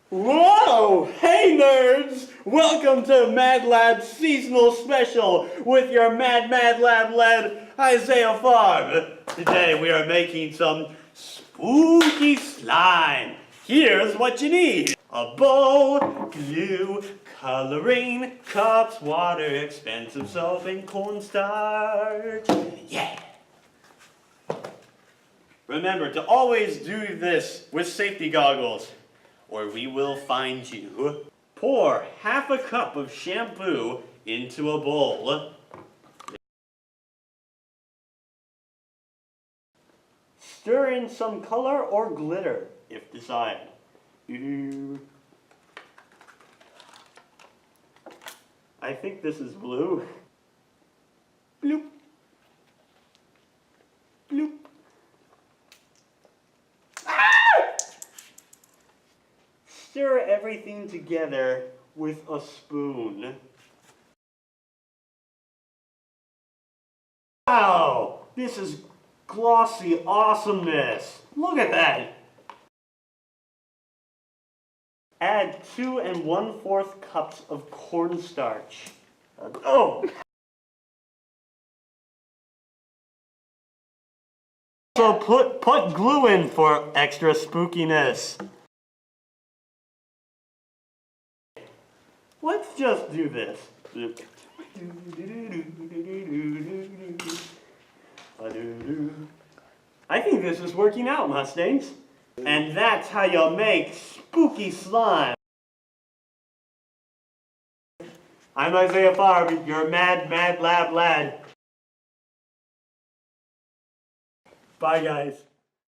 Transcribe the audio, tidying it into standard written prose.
Whoa! Hey nerds! Welcome to Mad Lab's seasonal special with your Mad Lab led Isaiah Farb. Today we are making some spooky slime. Here's what you need. A bowl, glue, coloring, cups, water, expensive soap, and cornstarch. Yeah! Remember to always do this with safety goggles, or we will find you. Pour half a cup of shampoo into a bowl. Stir in some color or glitter, if desired. I think this is blue. Bloop. Bloop. Stir everything together with a spoon. Wow! This is glossy awesomeness! Look at that! Add 2 1/4 cups of cornstarch. So put glue in for extra spookiness. Let's just do this. I think this is working out, Mustangs. And that's how you make spooky slime. I'm Isaiah Farb, your Mad Lab lad. Bye, guys.